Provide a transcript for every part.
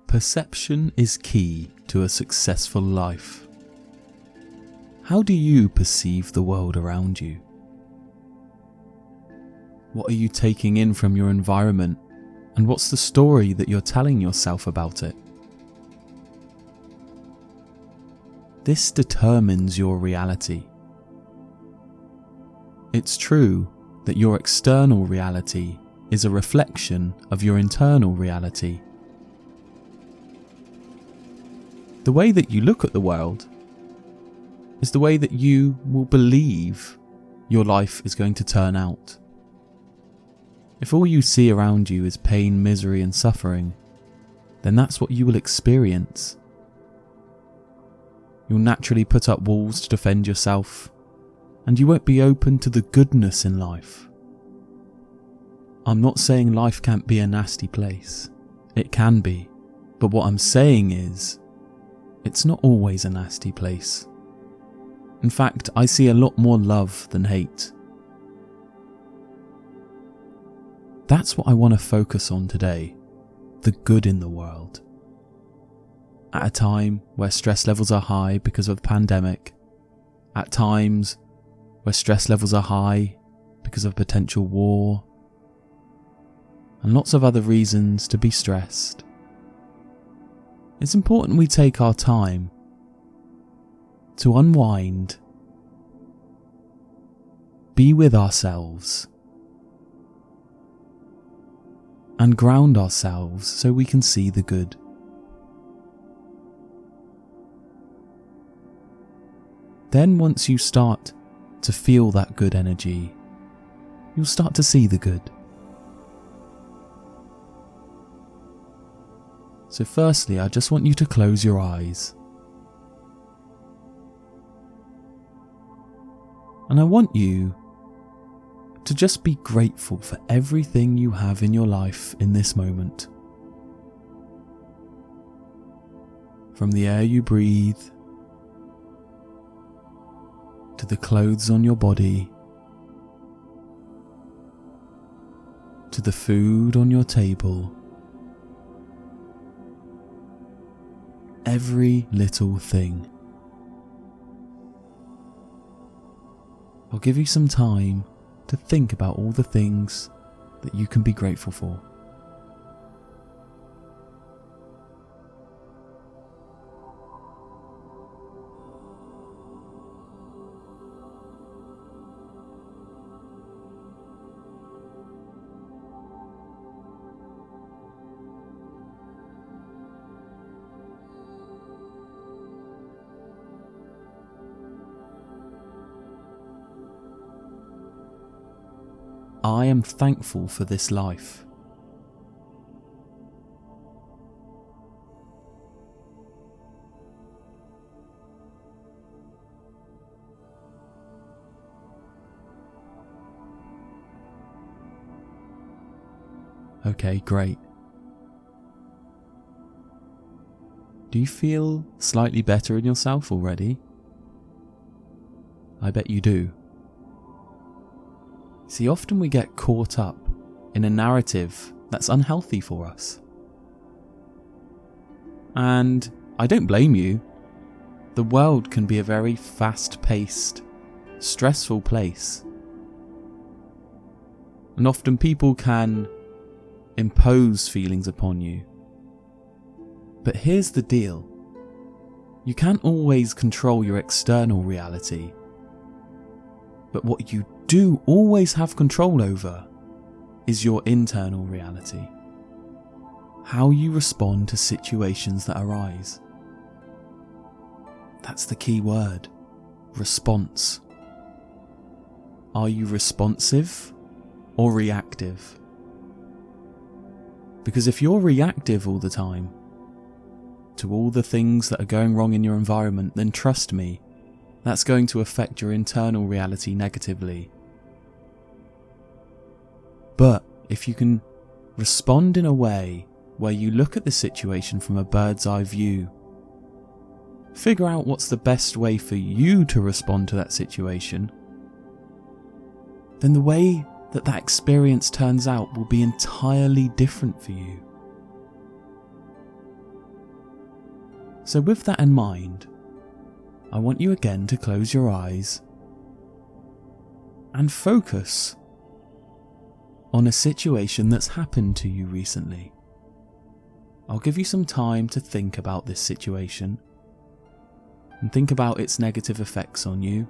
Perception is key to a successful life. How do you perceive the world around you? What are you taking in from your environment, and what's the story that you're telling yourself about it? This determines your reality. It's true that your external reality is a reflection of your internal reality. The way that you look at the world is the way that you will believe your life is going to turn out. If all you see around you is pain, misery, and suffering, then that's what you will experience. You'll naturally put up walls to defend yourself, and you won't be open to the goodness in life. I'm not saying life can't be a nasty place. It can be, but what I'm saying is, it's not always a nasty place. In fact, I see a lot more love than hate. That's what I want to focus on today, the good in the world. At a time where stress levels are high because of the pandemic, at times where stress levels are high because of potential war, and lots of other reasons to be stressed, it's important we take our time to unwind, be with ourselves, and ground ourselves so we can see the good. Then once you start to feel that good energy, you'll start to see the good. So firstly, I just want you to close your eyes. And I want you to just be grateful for everything you have in your life in this moment. From the air you breathe, to the clothes on your body, to the food on your table, every little thing. I'll give you some time to think about all the things that you can be grateful for. I am thankful for this life. Okay, great. Do you feel slightly better in yourself already? I bet you do. See, often we get caught up in a narrative that's unhealthy for us. And I don't blame you. The world can be a very fast-paced, stressful place. And often people can impose feelings upon you. But here's the deal. You can't always control your external reality. But what you do always have control over is your internal reality. How you respond to situations that arise. That's the key word. Response. Are you responsive or reactive? Because if you're reactive all the time to all the things that are going wrong in your environment, then trust me, that's going to affect your internal reality negatively. But if you can respond in a way where you look at the situation from a bird's eye view, figure out what's the best way for you to respond to that situation, then the way that experience turns out will be entirely different for you. So with that in mind, I want you again to close your eyes and focus on a situation that's happened to you recently. I'll give you some time to think about this situation and think about its negative effects on you.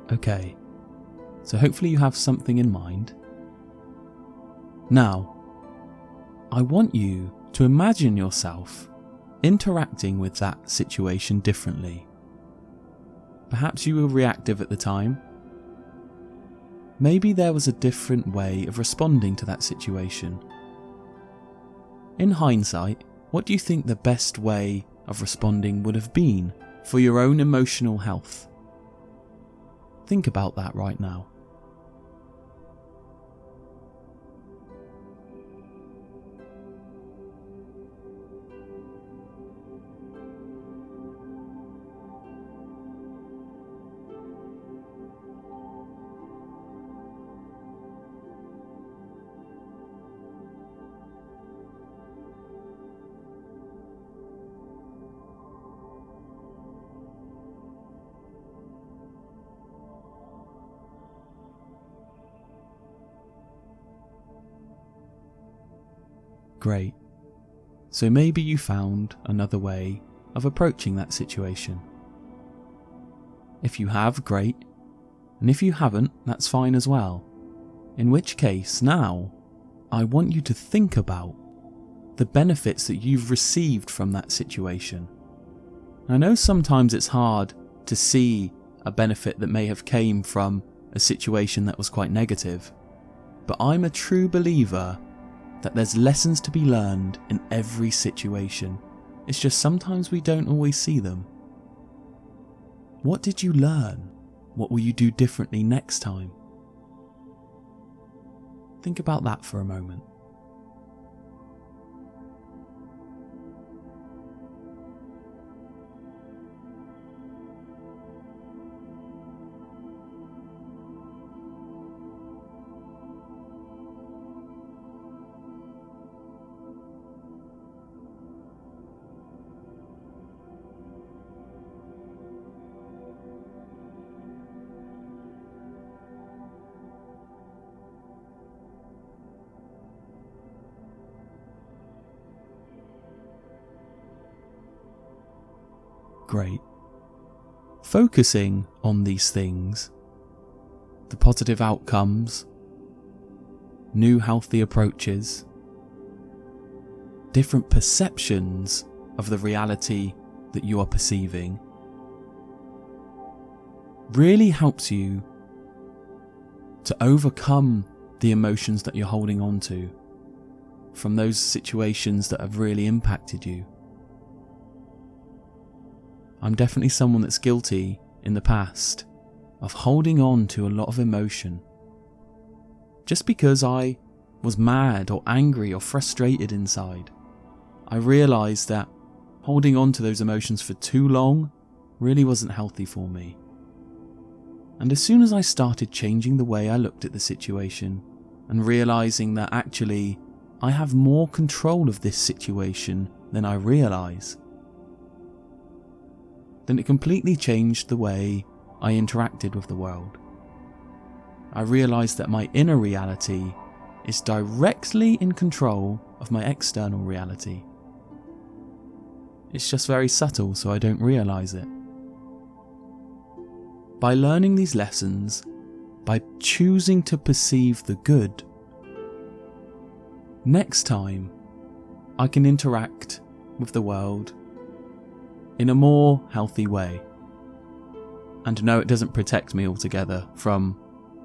Okay, so hopefully you have something in mind. Now, I want you to imagine yourself interacting with that situation differently. Perhaps you were reactive at the time. Maybe there was a different way of responding to that situation. In hindsight, what do you think the best way of responding would have been for your own emotional health? Think about that right now. Great. So maybe you found another way of approaching that situation. If you have, great. And if you haven't, that's fine as well. In which case, now, I want you to think about the benefits that you've received from that situation. I know sometimes it's hard to see a benefit that may have came from a situation that was quite negative, but I'm a true believer that there's lessons to be learned in every situation. It's just sometimes we don't always see them. What did you learn? What will you do differently next time? Think about that for a moment. Great. Focusing on these things, the positive outcomes, new healthy approaches, different perceptions of the reality that you are perceiving, really helps you to overcome the emotions that you're holding on to from those situations that have really impacted you. I'm definitely someone that's guilty in the past of holding on to a lot of emotion. Just because I was mad or angry or frustrated inside, I realised that holding on to those emotions for too long really wasn't healthy for me. And as soon as I started changing the way I looked at the situation and realising that actually I have more control of this situation than I realise, then it completely changed the way I interacted with the world. I realised that my inner reality is directly in control of my external reality. It's just very subtle, so I don't realise it. By learning these lessons, by choosing to perceive the good next time I can interact with the world in a more healthy way. And no, it doesn't protect me altogether from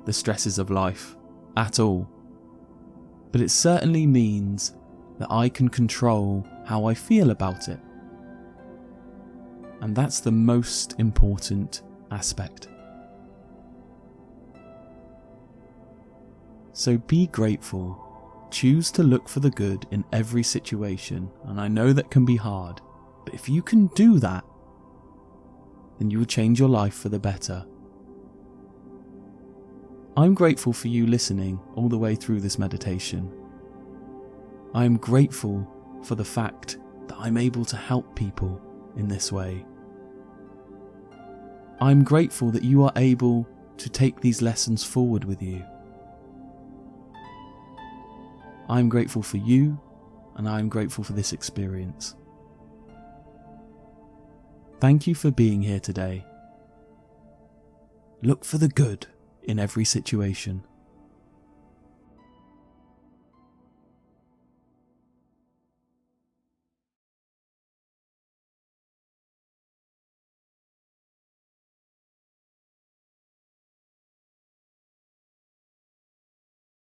the stresses of life at all. But it certainly means that I can control how I feel about it. And that's the most important aspect. So be grateful. Choose to look for the good in every situation. And I know that can be hard, but if you can do that, then you will change your life for the better. I'm grateful for you listening all the way through this meditation. I am grateful for the fact that I'm able to help people in this way. I'm grateful that you are able to take these lessons forward with you. I'm grateful for you, and I'm grateful for this experience. Thank you for being here today. Look for the good in every situation.